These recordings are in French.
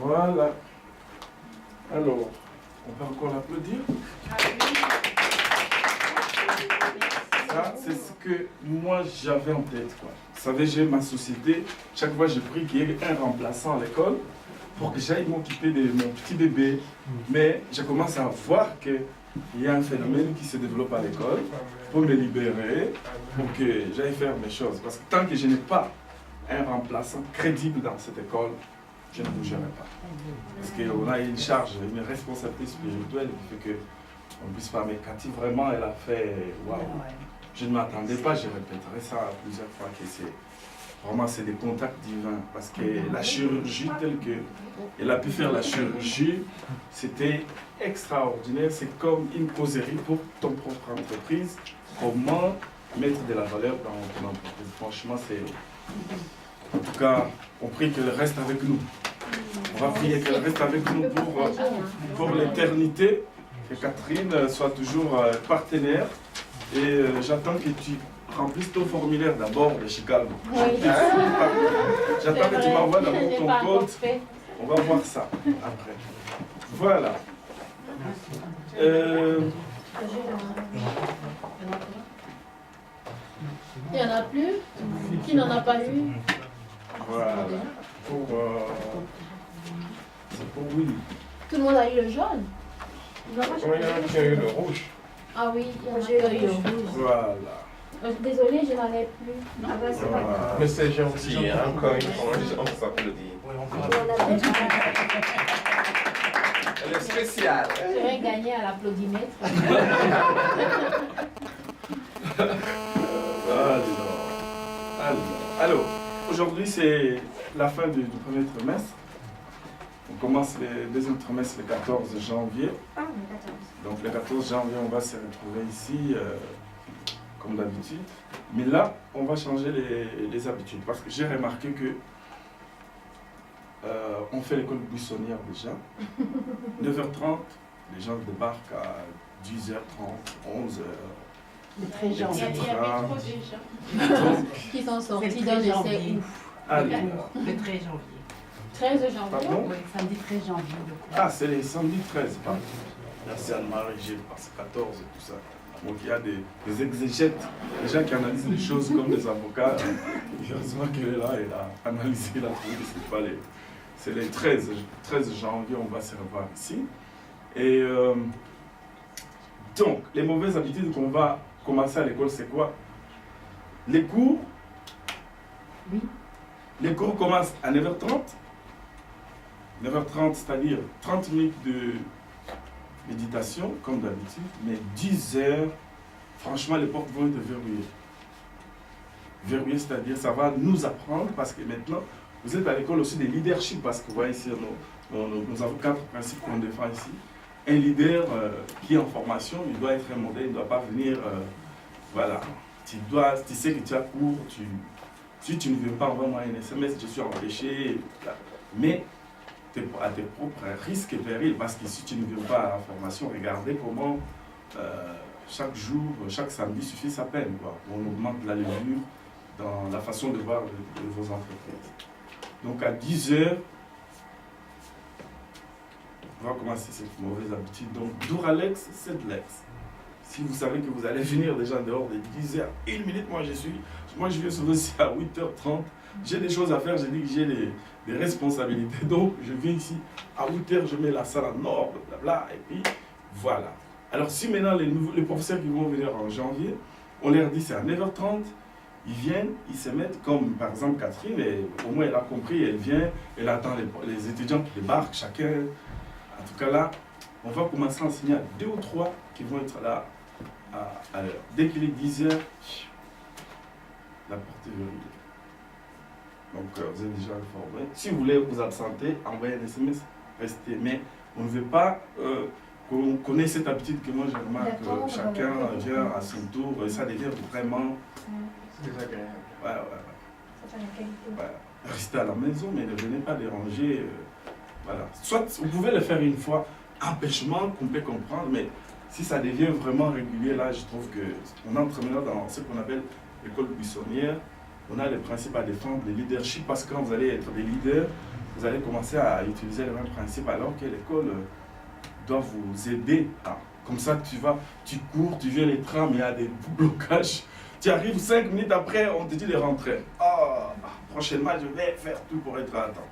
Voilà. Alors, on va encore l'applaudir. Ça, c'est ce que moi j'avais en tête, quoi. Vous savez, j'ai ma société. Chaque fois, je prie qu'il y ait un remplaçant à l'école pour que j'aille m'occuper de mon petit bébé. Mais je commence à voir qu'il y a un phénomène qui se développe à l'école pour me libérer, pour que j'aille faire mes choses. Parce que tant que je n'ai pas un remplaçant crédible dans cette école, je ne bougerai pas. Parce qu'on a une charge, une responsabilité spirituelle qui fait qu'on ne puisse pas. Mais Cathy, vraiment, elle a fait waouh. Je ne m'attendais pas, je répéterai ça plusieurs fois, que c'est vraiment c'est des contacts divins. Parce que la chirurgie telle qu'elle a pu faire la chirurgie, c'était extraordinaire. C'est comme une causerie pour ton propre entreprise. Comment mettre de la valeur dans ton entreprise. Franchement, c'est... En tout cas, on prie qu'elle reste avec nous. On va prier qu'elle reste avec nous pour l'éternité. Que Catherine soit toujours partenaire. Et j'attends que tu remplisses ton formulaire d'abord de Chicago. Oui. J'attends que tu m'envoies d'abord ton code. On va voir ça après. Voilà. Il n'y en a plus? Qui n'en a pas eu? Voilà. C'est pour Willy. Tout le monde a eu le jaune? Il y en a qui a eu le rouge. Ah oui, j'ai eu le rouge. Voilà. Désolée, je n'en ai plus. Ah bah c'est pas grave. Mais c'est gentil, hein, encore une fois, on s'applaudit. Elle est spéciale. Je vais gagner à l'applaudimètre. Alors, aujourd'hui c'est la fin du premier trimestre. On commence le deuxième trimestre le 14 janvier. Ah, le 14. Donc le 14 janvier, on va se retrouver ici, comme d'habitude. Mais là, on va changer les habitudes. Parce que j'ai remarqué que on fait l'école buissonnière déjà. 9h30, les gens débarquent à 10h30, 11h. Le 13 janvier. Il y avait trop de gens. Qui sont sortis dans l'essai ouf. Alors, Le 13 janvier. 13 janvier. pardon? Oui, samedi 13 janvier. Ah, c'est les samedis 13, pardon. Merci Anne-Marie, j'ai passé 14 et tout ça. Donc il y a des exégètes, des gens qui analysent les choses comme des avocats. Heureusement qu'elle est là, elle a analysé la trouvé, c'est pas les... C'est les 13 janvier, on va se revoir ici. Et donc, les mauvaises habitudes qu'on va commencer à l'école, c'est quoi? Les cours. Oui. Les cours commencent à 9h30. 9h30, c'est-à-dire 30 minutes de méditation, comme d'habitude, mais 10h, franchement, les portes vont être verrouillées. Verrouillées, c'est-à-dire, ça va nous apprendre, parce que maintenant, vous êtes à l'école aussi de leadership, parce que vous voyez ici, nous avons 4 principes qu'on défend ici. Un leader qui est en formation, il doit être un modèle, il ne doit pas venir, voilà, tu sais que tu as cours, si tu ne veux pas, envoie-moi un SMS, je suis empêché, mais à tes propres risques et périls, parce que si tu ne viens pas à la formation, regardez comment chaque jour, chaque samedi suffit sa peine, quoi. On augmente la levure dans la façon de voir de vos entreprises. Donc à 10h, on va commencer cette mauvaise habitude. Donc Duralex, Sedlex. Si vous savez que vous allez venir déjà dehors de 10h, 1 minute, moi je viens souvent ici à 8h30. J'ai des choses à faire, j'ai dit que j'ai des responsabilités. Donc je viens ici à 8h, je mets la salle en ordre, blablabla, et puis voilà. Alors si maintenant les professeurs qui vont venir en janvier, on leur dit c'est à 9h30, ils viennent, ils se mettent comme par exemple Catherine, et au moins elle a compris, elle vient, elle attend les étudiants qui débarquent, chacun. En tout cas là, on va commencer à enseigner à 2 ou 3 qui vont être là à l'heure. Dès qu'il est 10h, la porte est verrouillée. Donc vous êtes déjà informés. Si vous voulez vous absenter, envoyez un SMS, restez. Mais on ne veut pas qu'on connaisse cette habitude que moi je remarque que chacun vient à son tour, et ça devient vraiment Désagréable. ouais. Ça fait la qualité. Ouais. Restez à la maison, mais ne venez pas déranger. Voilà. Soit vous pouvez le faire une fois, empêchement qu'on peut comprendre, mais si ça devient vraiment régulier, là je trouve qu'on entre maintenant dans ce qu'on appelle l'école buissonnière. On a les principes à défendre, le leadership, parce que quand vous allez être des leaders, vous allez commencer à utiliser les mêmes principes alors que l'école doit vous aider. Comme ça, tu cours, tu viens les trams, il y a des blocages. Tu arrives 5 minutes après, on te dit de rentrer. Prochainement, je vais faire tout pour être à temps.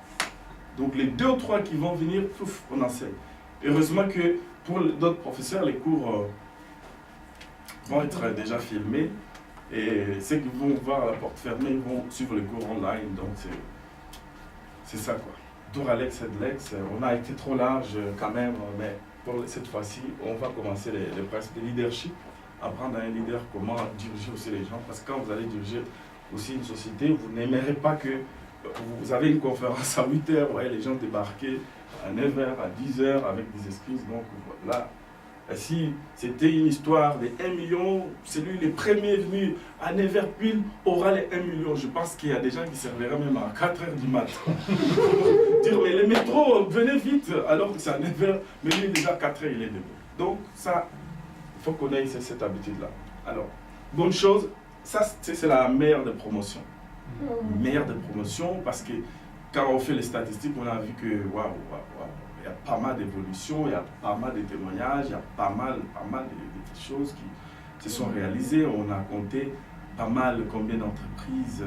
Donc les 2 ou 3 qui vont venir, pouf, on enseigne. Heureusement que pour d'autres professeurs, les cours vont être déjà filmés. Et ceux qui vont voir la porte fermée, ils vont suivre les cours online. Donc c'est ça quoi. Tour Alex et Lex, on a été trop large quand même, mais pour cette fois-ci, on va commencer les principes de leadership, apprendre à un leader comment diriger aussi les gens, parce que quand vous allez diriger aussi une société, vous n'aimerez pas que vous avez une conférence à 8h, vous voyez les gens débarquer à 9h, à 10h avec des excuses, donc voilà. Si c'était une histoire de 1 million, celui le premier venu à 9h pile aura les 1 million. Je pense qu'il y a des gens qui serviraient même à 4h du matin. Dire, mais les métros, venez vite, alors que c'est à 9h, mais lui déjà 4h, il est debout. Donc ça, il faut qu'on ait cette habitude-là. Alors, bonne chose, ça c'est la meilleure des promotions. Meilleure des promotions parce que quand on fait les statistiques, on a vu que waouh. Il y a pas mal d'évolutions, il y a pas mal de témoignages, il y a pas mal de petites choses qui se sont réalisées. On a compté pas mal combien d'entreprises,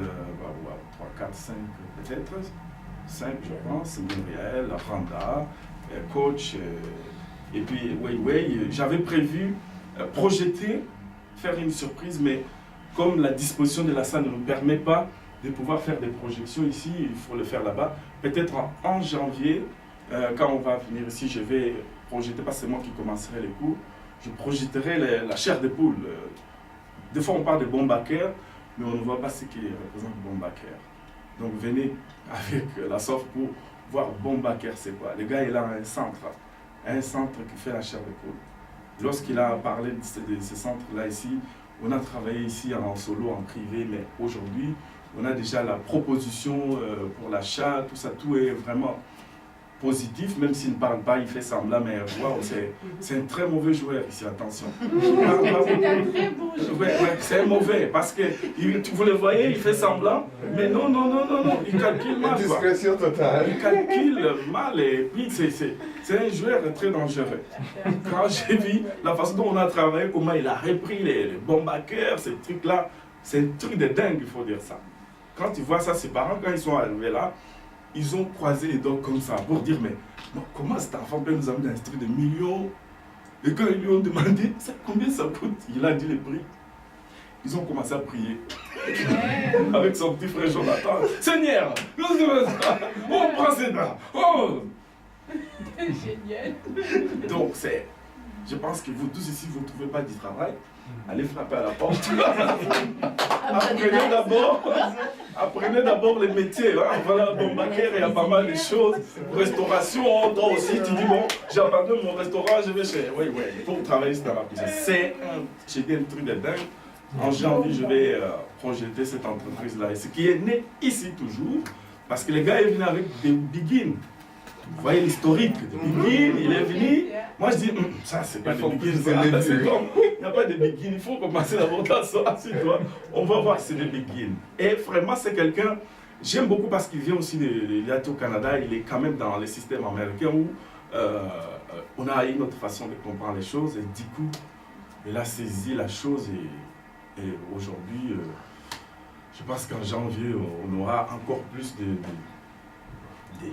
3, 4, 5 peut-être, 5 je pense, Montréal, Randa, Coach, et puis Weiwei. J'avais prévu projeter, faire une surprise, mais comme la disposition de la salle ne nous permet pas de pouvoir faire des projections ici, il faut le faire là-bas. Peut-être en janvier, quand on va venir ici, je vais projeter, pas c'est moi qui commencerai les cours, je projetterai la chair de poule. Des fois on parle de Bombaker, mais on ne voit pas ce qui représente Bombaker. Donc venez avec la SOF pour voir Bombaker c'est quoi. Le gars il a un centre qui fait la chair de poule. Lorsqu'il a parlé de ce centre-là ici, on a travaillé ici en solo, en privé, mais aujourd'hui, on a déjà la proposition pour l'achat, tout ça, tout est vraiment positif, même s'il ne parle pas, il fait semblant, mais wow, c'est un très mauvais joueur ici, attention. C'est un très bon joueur. Ouais, c'est mauvais, parce que vous le voyez, il fait semblant, mais non, il calcule mal. Discrétion totale. Il calcule mal, et puis c'est un joueur très dangereux. Quand j'ai vu la façon dont on a travaillé, comment il a repris les Bombaker, ces trucs-là, c'est un truc de dingue, il faut dire ça. Quand tu vois ça, ses parents, quand ils sont arrivés là, ils ont croisé les doigts comme ça pour dire, mais comment cet enfant peut nous amener un truc de millions? Et quand ils lui ont demandé, combien ça coûte? Il a dit les prix. Ils ont commencé à prier. Avec son petit frère Jonathan. Seigneur, on prend ces dents. Oh! Génial. Donc je pense que vous tous ici, vous ne trouvez pas du travail. Allez frapper à la porte. Apprenez d'abord les métiers. Hein. Voilà, Bombaker, il y a pas mal de choses. Restauration, toi aussi, tu dis, bon, j'abandonne mon restaurant, je vais chez... Oui, il faut travailler dans la cuisine. J'ai dit un truc de dingue. En janvier, je vais projeter cette entreprise-là. Et ce qui est né ici toujours, parce que les gars, ils viennent avec des begins. Vous voyez l'historique de begin, il est venu. Moi je dis, ça c'est pas des begins, c'est bon. Il n'y a pas de begin, il faut commencer d'abord d'asseoir sur toi. On va voir que c'est des begin. Et vraiment c'est quelqu'un, j'aime beaucoup parce qu'il vient aussi de au Canada, il est quand même dans les systèmes américains où on a une autre façon de comprendre les choses. Et du coup, il a saisi la chose et aujourd'hui, je pense qu'en janvier, on aura encore plus des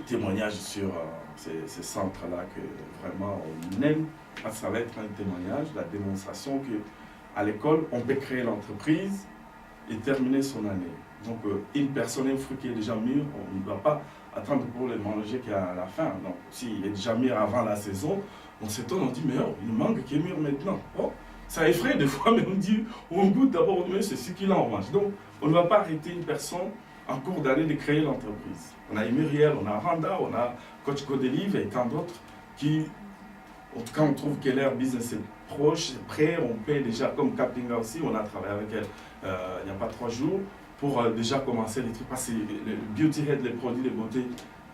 témoignages sur ces centres-là que vraiment on aime. Ça va être un témoignage, la démonstration qu'à l'école, on peut créer l'entreprise et terminer son année. Donc une personne, un fruit qui est déjà mûr, on ne doit pas attendre pour le manger qu'à la fin. Donc s'il est déjà mûr avant la saison, on s'étonne, on dit mais oh, il manque qui est mûr maintenant. Oh, ça effraie des fois, mais on dit, on goûte d'abord, on dit c'est ce qu'il en mange. Donc on ne va pas arrêter une personne en cours d'année de créer l'entreprise. On a Muriel, on a Randa, on a Coach Codelive et tant d'autres qui, quand on trouve que leur business est proche, c'est prêt, on paie déjà, comme Capinga aussi, on a travaillé avec elle il n'y a pas 3 jours, pour déjà commencer les trucs. Parce que le beauty head, les produits de beauté,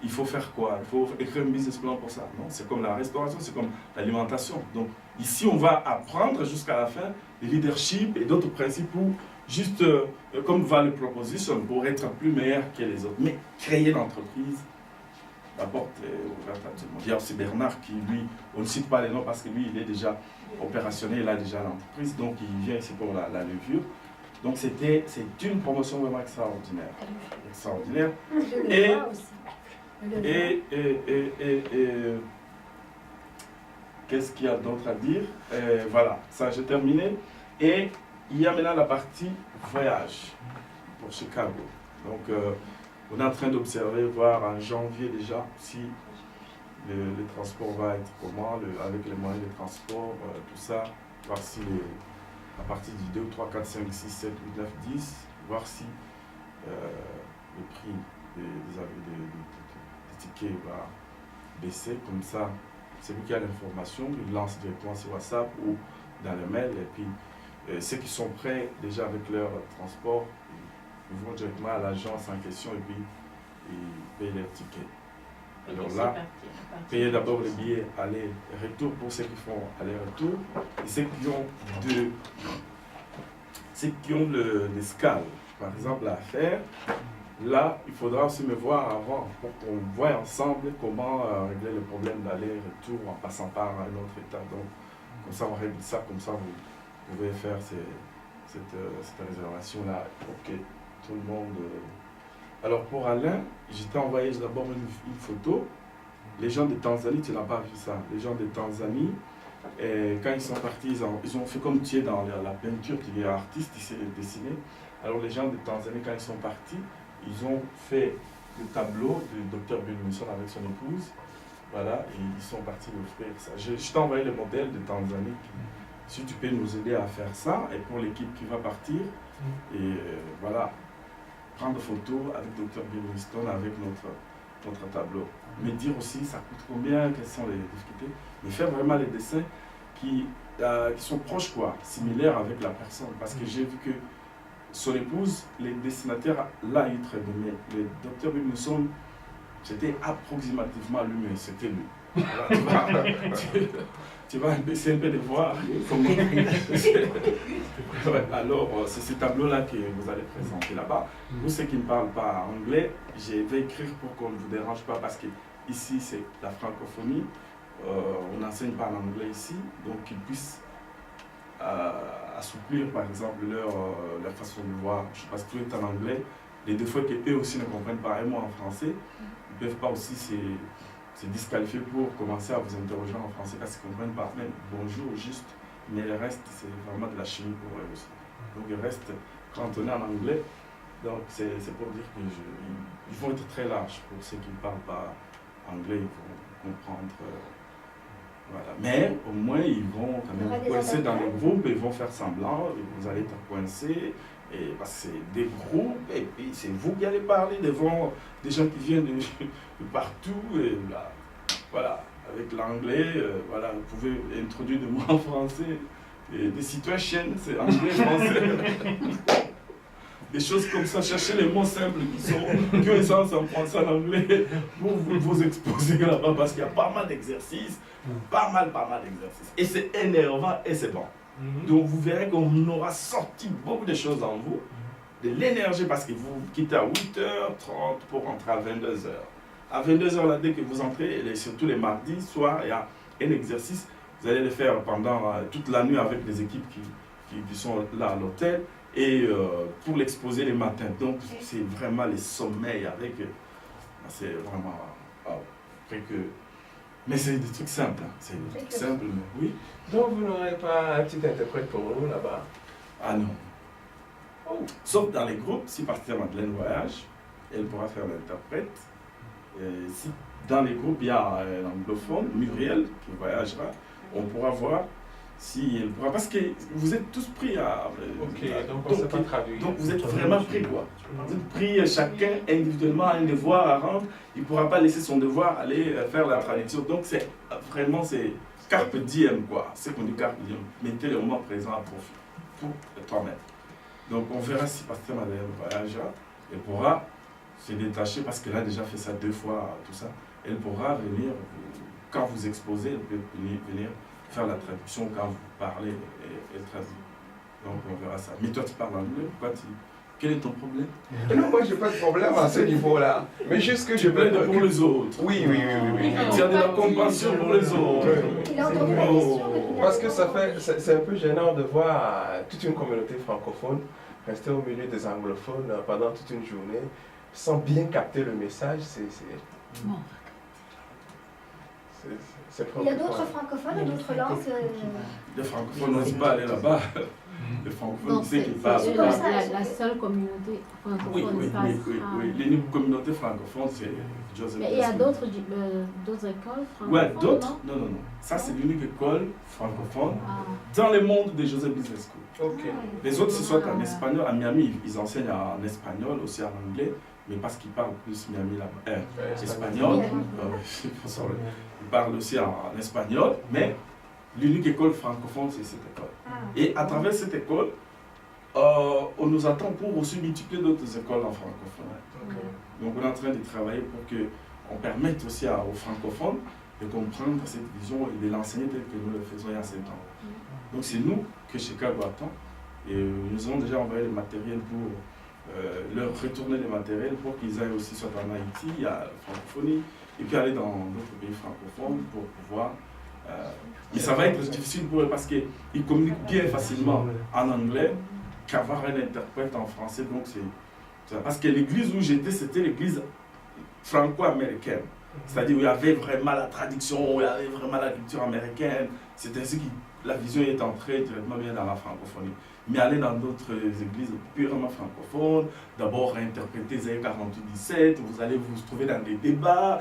il faut faire quoi? Il faut écrire un business plan pour ça. Non, c'est comme la restauration, c'est comme l'alimentation. Donc ici, on va apprendre jusqu'à la fin le leadership et d'autres principes pour juste comme value proposition pour être plus meilleur que les autres. Mais créer l'entreprise, la porte est ouverte à tout le monde. Il y a aussi Bernard qui, lui, on ne cite pas les noms parce que lui, il est déjà opérationnel, il a déjà l'entreprise, donc il vient ici pour la levure. Donc c'est une promotion vraiment extraordinaire. Extraordinaire. Et qu'est-ce qu'il y a d'autre à dire? Voilà, ça j'ai terminé. Et il y a maintenant la partie voyage pour Chicago. Donc on est en train d'observer, voir en janvier déjà si le transport va être comment, avec les moyens de transport, tout ça, voir si à partir du 2, 3, 4, 5, 6, 7, 8, 9, 10, voir si le prix des tickets va baisser. Comme ça, c'est lui qui a l'information, il lance directement sur WhatsApp ou dans le mail. Et puis, ceux qui sont prêts déjà avec leur transport, ils vont directement à l'agence en question et puis ils payent leur ticket. Alors là, payer d'abord les billets aller-retour pour ceux qui font aller-retour et ceux qui ont l'escale, par exemple, à faire. Là, il faudra aussi me voir avant pour qu'on voie ensemble comment régler le problème d'aller-retour en passant par un autre état. Donc, comme ça, on règle ça, comme ça, vous pouvez faire cette réservation-là pour que tout le monde... Alors, pour Alain, je t'ai envoyé d'abord une photo. Les gens de Tanzanie, tu n'as pas vu ça. Les gens de Tanzanie, quand ils sont partis, ils ont fait comme tu es dans la peinture, tu es artiste, tu sais dessiner. Alors, les gens de Tanzanie, quand ils sont partis, ils ont fait le tableau du docteur Bill Wilson avec son épouse. Voilà, et ils sont partis l'offrir ça. Je t'ai envoyé le modèle de Tanzanie. Si tu peux nous aider à faire ça, et pour l'équipe qui va partir, et voilà, prendre photo avec Dr. Bill Winston avec notre tableau. Mais dire aussi ça coûte combien, quelles sont les difficultés, mais faire vraiment les dessins qui sont proches, quoi, similaires avec la personne. Parce que j'ai vu que son épouse, les dessinateurs, là, il très bien. Le Dr. Bill Winston, c'était approximativement lui, mais c'était lui. Voilà, tu vas essayer un peu de voir comment... Ouais, alors, c'est ce tableau-là que vous allez présenter là-bas. Vous, ceux qui ne parlent pas anglais, je vais écrire pour qu'on ne vous dérange pas parce que ici, c'est la francophonie. On n'enseigne pas en anglais ici, donc qu'ils puissent assouplir, par exemple, leur façon de voir. Je ne sais pas si tout est en anglais. Les deux fois qu'eux aussi ne comprennent pas un mot en français, ils ne peuvent pas aussi se disqualifier pour commencer à vous interroger en français parce qu'ils ne comprennent pas même bonjour juste, mais le reste c'est vraiment de la chimie pour eux aussi. Donc le reste, quand on est en anglais, donc c'est pour dire qu'ils vont être très larges pour ceux qui ne parlent pas anglais, ils vont comprendre. Voilà. Mais au moins ils vont quand même coincer dans le groupe, ils vont faire semblant, et vous allez être coincés. Et parce que c'est des groupes, et puis c'est vous qui allez parler devant des gens qui viennent de partout. Et là, voilà, avec l'anglais, voilà, vous pouvez introduire des mots en français, et des situations, c'est anglais, français. Des choses comme ça, cherchez les mots simples qui ont un sens en français, en anglais, pour vous exposer là-bas, parce qu'il y a pas mal d'exercices, pas mal d'exercices. Et c'est énervant et c'est bon. Donc vous verrez qu'on aura sorti beaucoup de choses en vous, de l'énergie, parce que vous quittez à 8h30 pour rentrer à 22h. À 22h, là, dès que vous entrez, et surtout les mardis soirs, il y a un exercice, vous allez le faire pendant toute la nuit avec des équipes qui sont là à l'hôtel, et pour l'exposer les matins. Donc c'est vraiment les sommeils avec, c'est vraiment, après que... Mais c'est des trucs simples, hein. C'est des trucs simples, mais oui. Donc vous n'aurez pas un petit interprète pour nous là-bas? Ah non. Oh. Sauf dans les groupes, si par exemple Madeleine voyage, elle pourra faire l'interprète. Si dans les groupes il y a un anglophone, Muriel, qui voyagera, on pourra voir si elle pourra. Parce que vous êtes tous pris à. Ok, donc on ne sait pas traduire. Donc vous êtes vraiment pris, quoi. Vous êtes pris chacun individuellement à un devoir à rendre. Il ne pourra pas laisser son devoir aller faire la traduction. Donc c'est vraiment, c'est carpe diem, quoi. C'est qu'on dit carpe diem. Mettez le moment présent à profit pour toi-même. Donc on verra si Pasteur Madeleine voyagera. Elle pourra se détacher parce qu'elle a déjà fait ça 2 fois, tout ça. Elle pourra venir, quand vous exposez, elle peut venir faire la traduction quand vous parlez et traduire. Donc on verra ça. Mais toi tu parles anglais, pourquoi tu Quel est ton problème? Non, moi, j'ai pas de problème à ce niveau-là. Mais juste que je Tu plaides pour les autres. Oui. Tu as de la compassion pour les autres. Il a entendu la question que tu Parce que c'est un peu gênant de voir toute une communauté francophone rester au milieu des anglophones pendant toute une journée sans bien capter le message. C'est Il y a d'autres francophones ou d'autres langues Les francophones n'osent pas aller là-bas. Les francophones, tu sais qu'ils parlent. C'est comme ça. la seule communauté francophone. Oui. L'unique communauté francophone, c'est Joseph. Mais il y a d'autres écoles francophones? Ouais, d'autres? Non. Ça, c'est l'unique école francophone dans le monde des Joseph Business School. Ok. Les autres, ce soit en espagnol. À Miami, ils enseignent en espagnol, aussi en anglais, mais parce qu'ils parlent plus Miami là-bas. Espagnol. Ils parlent aussi en espagnol, mais l'unique école francophone, c'est cette école. Et à travers cette école, on nous attend pour aussi multiplier d'autres écoles en francophone. Donc on est en train de travailler pour qu'on permette aussi aux francophones de comprendre cette vision et de l'enseigner tel que nous le faisons il y a 7 ans. Donc c'est nous que Chicago attend. Et nous avons déjà envoyé le matériel pour leur retourner le matériel pour qu'ils aillent aussi soit en Haïti, à la francophonie, et puis aller dans d'autres pays francophones pour pouvoir... et ça va être difficile pour eux parce qu'ils communiquent bien facilement en anglais qu'avoir un interprète en français. Donc c'est parce que l'église où j'étais, c'était l'église franco-américaine. C'est-à-dire où il y avait vraiment la traduction, où il y avait vraiment la culture américaine. C'est ainsi que la vision est entrée directement bien dans la francophonie. Mais aller dans d'autres églises purement francophones, d'abord interpréter Isaïe 48-17, vous allez vous trouver dans des débats.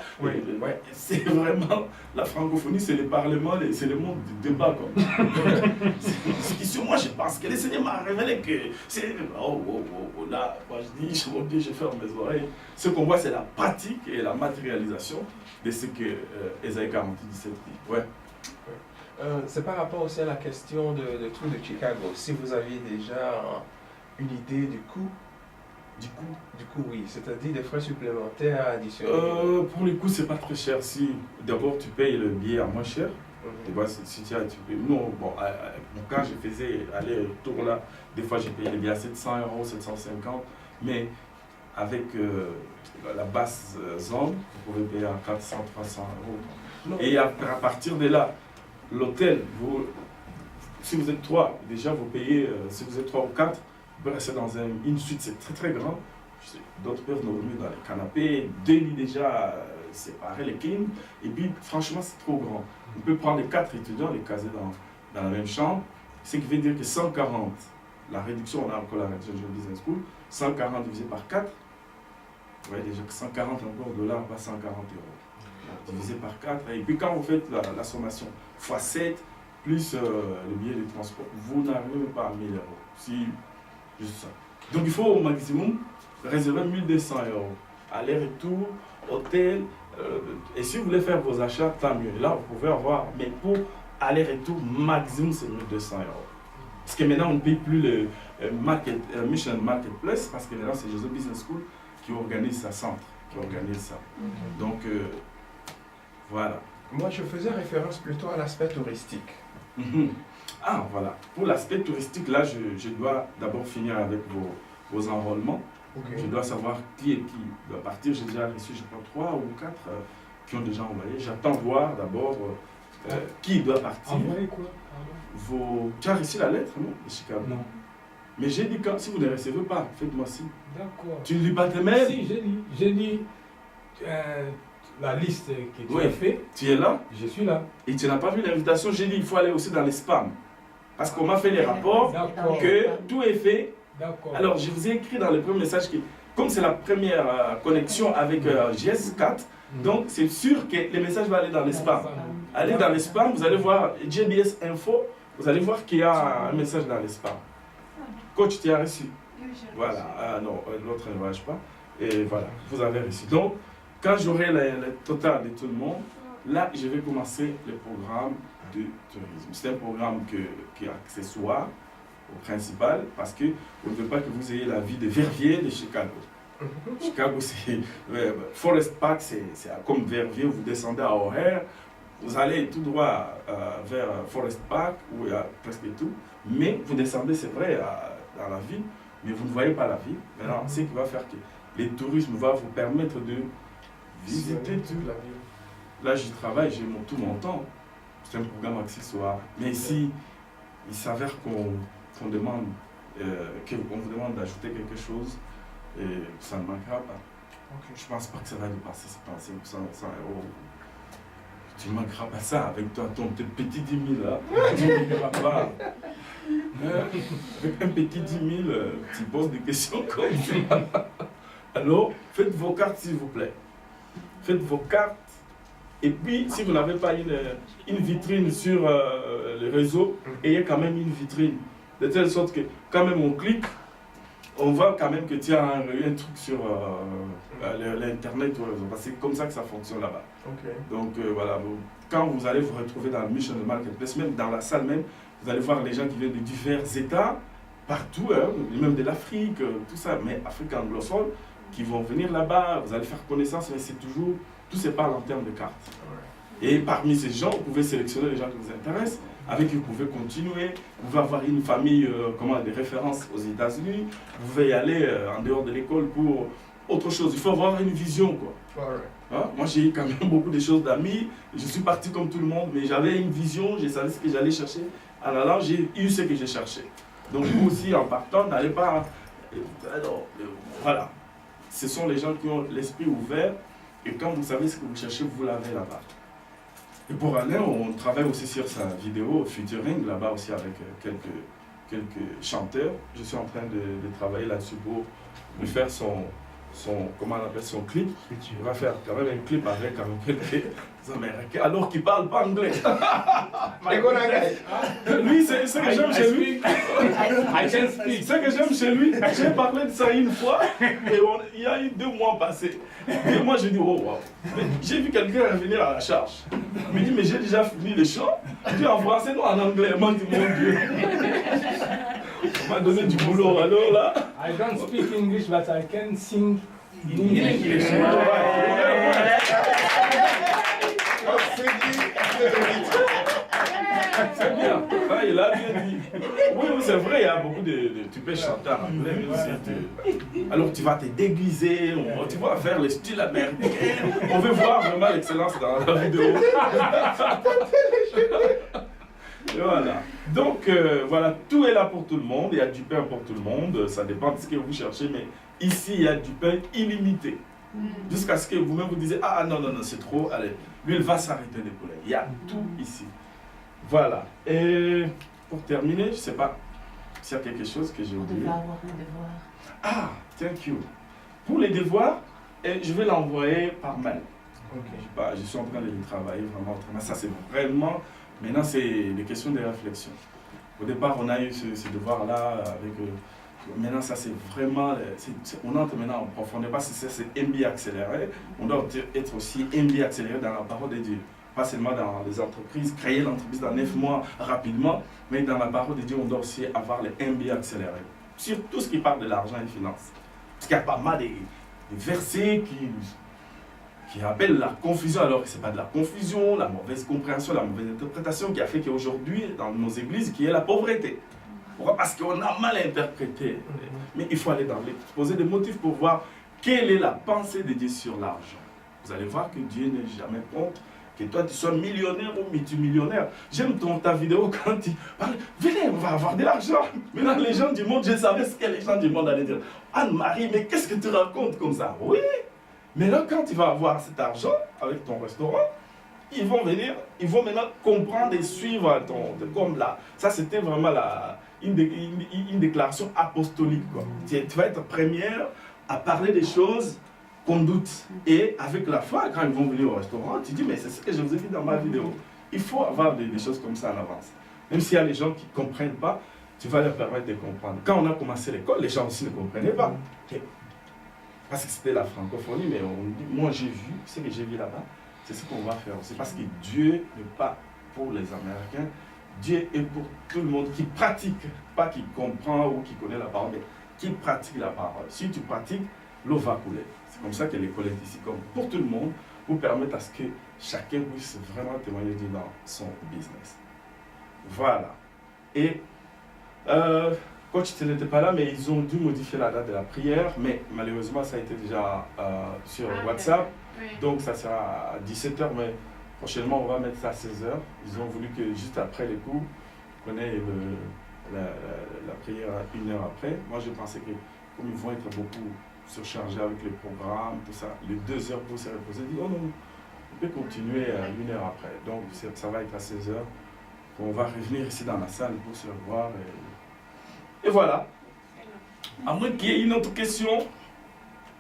C'est vraiment, la francophonie, c'est le parlement, c'est le monde du débat. Sur moi, je pense que le Seigneur m'a révélé que c'est... Là, moi je dis, mon Dieu, je ferme mes oreilles. Ce qu'on voit, c'est la pratique et la matérialisation de ce que Isaïe 48-17 dit. C'est par rapport aussi à la question de Tour de Chicago. Si vous aviez déjà une idée du coût, oui, c'est-à-dire des frais supplémentaires additionnels. Pour le coup, c'est pas très cher. Si d'abord tu payes le billet à moins cher, si tu payes. Nous, quand je faisais aller-retour là, des fois j'ai payé les billets à 700 €, 750, mais avec la basse zone, vous pouvez payer à 400, 300 €. Et à partir de là, l'hôtel, si vous êtes 3, déjà vous payez, si vous êtes 3 ou 4, vous pouvez rester dans une suite, c'est très très grand. D'autres peuvent dormir dans les canapés, 2 lits déjà séparés, les kings. Et puis franchement, c'est trop grand. On peut prendre les 4 étudiants, les caser dans la même chambre. Ce qui veut dire que 140, la réduction, on a encore la réduction de Business School, 140 divisé par 4, vous voyez déjà que 140 encore $, pas 140 €. Divisé par 4, et puis quand vous faites la sommation x 7 plus le billet de transport, vous n'arrivez même pas à 1000 €. Si, juste ça. Donc il faut au maximum réserver 1200 €. Aller-retour, hôtel, et si vous voulez faire vos achats, tant mieux. Là, vous pouvez avoir, mais pour aller-retour, maximum c'est 1200 €. Parce que maintenant, on ne paye plus le Mission Marketplace, parce que maintenant, c'est Joseph Business School qui organise sa centre, qui organise ça. Donc, voilà. Moi, je faisais référence plutôt à l'aspect touristique. Ah, voilà. Pour l'aspect touristique, là, je dois d'abord finir avec vos enrôlements. Je dois savoir qui est qui doit partir. J'ai déjà reçu, je crois, 3 ou 4 qui ont déjà envoyé. J'attends voir d'abord qui doit partir. Envoyer quoi? Tu as reçu la lettre, non, de Chicago? Non. Mais j'ai dit, si vous ne recevez pas, faites-moi signe. D'accord. Tu ne lis pas tes mails? Si, j'ai dit la liste que tu as fait. Tu es là? Je suis là. Et tu n'as pas vu l'invitation? J'ai dit, il faut aller aussi dans les spams. Parce qu'on m'a fait les rapports que tout est fait. D'accord. Alors, je vous ai écrit dans le premier message que, comme c'est la première connexion avec JS4, donc c'est sûr que le message va aller dans les spams. Allez dans les spams, vous allez voir JBS Info, vous allez voir qu'il y a un message dans les spams. Coach, tu as reçu? Voilà. Non, l'autre ne voyage pas. Et voilà, vous avez reçu. Donc, quand j'aurai le total de tout le monde, là, je vais commencer le programme de tourisme. C'est un programme qui est accessoire au principal parce qu'on ne veut pas que vous ayez la vie de Verviers de Chicago. Chicago, c'est Forest Park, c'est comme Verviers, vous descendez à O'Hare, vous allez tout droit vers Forest Park où il y a presque tout, mais vous descendez, c'est vrai, dans la ville, mais vous ne voyez pas la ville. Maintenant, ce qui va faire que les tourismes va vous permettre de visiter toute la ville. Là, j'y travaille, j'ai tout mon temps. C'est un programme accessoire. Mais ici, il s'avère qu'on demande, qu'on vous demande d'ajouter quelque chose, et ça ne manquera pas. Je ne pense pas que ça va dépasser 100 euros. Tu ne manqueras pas ça avec toi, ton petit 10 000 là. Tu ne manqueras pas. Avec un petit 10 000, tu poses des questions comme ça. Alors, faites vos cartes s'il vous plaît. Faites vos cartes. Et puis, si vous n'avez pas une vitrine sur le réseau, ayez quand même une vitrine. De telle sorte que quand même on clique, on voit quand même que tu as un truc sur l'internet, parce que c'est comme ça que ça fonctionne là-bas. Donc voilà, quand vous allez vous retrouver dans le Mission Marketplace, même dans la salle même, vous allez voir les gens qui viennent de divers États, partout, hein, même de l'Afrique, tout ça, mais Afrique anglophone, qui vont venir là-bas, vous allez faire connaissance, mais c'est toujours, tout se parle en termes de cartes. Et parmi ces gens, vous pouvez sélectionner les gens qui vous intéressent, avec qui vous pouvez continuer, vous pouvez avoir une famille, des références aux États-Unis, vous pouvez y aller en dehors de l'école pour autre chose. Il faut avoir une vision, quoi. Hein? Moi, j'ai eu quand même beaucoup de choses d'amis, je suis parti comme tout le monde, mais j'avais une vision, je savais ce que j'allais chercher. En allant, j'ai eu ce que j'ai cherché. Donc vous aussi, en partant, n'allez pas... voilà. Ce sont les gens qui ont l'esprit ouvert, et quand vous savez ce que vous cherchez, vous l'avez là-bas. Et pour Alain, on travaille aussi sur sa vidéo featuring, là-bas aussi avec quelques chanteurs. Je suis en train de travailler là-dessus pour lui faire comment on appelle son clip. Il va faire quand même un clip avec quelques Américains, alors qu'il ne parle pas anglais. Lui, c'est ce que j'aime chez lui. Ce que j'aime chez lui, j'ai parlé de ça une fois, et il y a eu 2 mois passés. Et moi, j'ai dit, oh wow. J'ai vu quelqu'un revenir à la charge. Il me dit, mais j'ai déjà fini le chant. Tu en français, non en anglais. Moi, je dis, mon Dieu. On m'a donné du boulot, alors là. I don't speak English, but I can sing in English. C'est bien. Ah, il a bien dit. Oui, c'est vrai, il y a beaucoup tu peux chanter en anglais, mais aussi alors tu vas te déguiser, tu vas faire le style américain. On veut voir vraiment l'excellence dans la vidéo. Et voilà. Donc, voilà, tout est là pour tout le monde. Il y a du pain pour tout le monde. Ça dépend de ce que vous cherchez, mais ici, il y a du pain illimité. Jusqu'à ce que vous-même vous disiez, ah non, c'est trop, allez, l'huile va s'arrêter de couler. Il y a tout ici. Voilà. Et pour terminer, je ne sais pas s'il y a quelque chose que j'ai oublié. On devait avoir les devoirs. Ah, thank you. Pour les devoirs, je vais l'envoyer par mail. Je suis en train de le travailler vraiment. Ça, c'est vraiment... Maintenant, c'est des questions de réflexion. Au départ, on a eu ce devoir-là avec... maintenant, ça, c'est vraiment... on entre maintenant en profondeur, parce que c'est MBA accéléré. On doit être aussi MBA accéléré dans la parole de Dieu. Pas seulement dans les entreprises, créer l'entreprise dans 9 mois rapidement, mais dans la parole de Dieu, on doit aussi avoir les MBA accélérés. Sur tout ce qui parle de l'argent et des finances. Parce qu'il y a pas mal de versets qui rappellent la confusion, alors que ce n'est pas de la confusion, la mauvaise compréhension, la mauvaise interprétation qui a fait qu'aujourd'hui, dans nos églises, qu'il y ait la pauvreté. Pourquoi? Parce qu'on a mal interprété. Mais il faut aller dans les poser des motifs pour voir quelle est la pensée de Dieu sur l'argent. Vous allez voir que Dieu n'est jamais contre que toi tu sois millionnaire ou multimillionnaire. J'aime ta vidéo quand tu parles, venez, on va avoir de l'argent. Maintenant les gens du monde, je savais ce que les gens du monde allaient dire. Anne-Marie, mais qu'est-ce que tu racontes comme ça? Oui, mais là quand tu vas avoir cet argent avec ton restaurant, ils vont venir, ils vont maintenant comprendre et suivre comme là. Ça c'était vraiment une déclaration apostolique, quoi. Tu vas être première à parler des choses qu'on doute. Et avec la foi, quand ils vont venir au restaurant, tu dis, mais c'est ce que je vous ai dit dans ma vidéo. Il faut avoir des choses comme ça en avance. Même s'il y a des gens qui ne comprennent pas, tu vas leur permettre de comprendre. Quand on a commencé l'école, les gens aussi ne comprenaient pas. Parce que c'était la francophonie, mais moi j'ai vu, ce que j'ai vu là-bas, c'est ce qu'on va faire. C'est parce que Dieu n'est pas pour les Américains, Dieu est pour tout le monde qui pratique, pas qui comprend ou qui connaît la parole, mais qui pratique la parole. Si tu pratiques, l'eau va couler. C'est comme ça que l'école est ici, comme pour tout le monde, pour permettre à ce que chacun puisse vraiment témoigner Dieu dans son business. Voilà. Et coach n'était pas là, mais ils ont dû modifier la date de la prière. Mais malheureusement, ça a été déjà sur WhatsApp. Oui. Donc ça sera à 17h, mais prochainement on va mettre ça à 16h. Ils ont voulu que juste après les cours, on ait la prière 1 heure après. Moi je pensais que comme ils vont être beaucoup surchargés avec le programme, tout ça, les 2 heures pour se reposer, ils disent oh non, on peut continuer 1 heure après. Donc ça va être à 16h. On va revenir ici dans la salle pour se revoir. Et voilà. À moins qu'il y ait une autre question,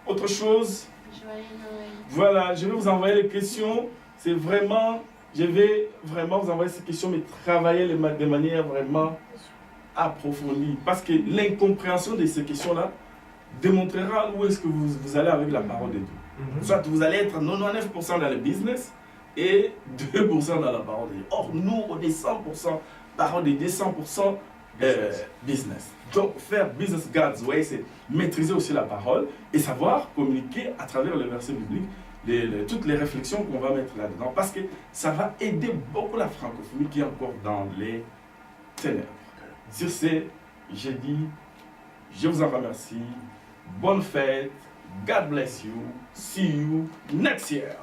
autre chose. Joyeux Noël. Voilà, je vais vous envoyer les questions. C'est vraiment, je vais vraiment vous envoyer ces questions, mais travailler de manière vraiment approfondie. Parce que l'incompréhension de ces questions-là démontrera où est-ce que vous allez avec la parole de Dieu. Soit vous allez être 99% dans le business et 2% dans la parole de Dieu. Or, nous, on est 100% parole de Dieu, 100% business. Donc, faire business God's way, c'est maîtriser aussi la parole et savoir communiquer à travers les versets bibliques, toutes les réflexions qu'on va mettre là-dedans. Parce que ça va aider beaucoup la francophonie qui est encore dans les ténèbres. Sur ce, j'ai dit, je vous en remercie. Bonne fête. God bless you. See you next year.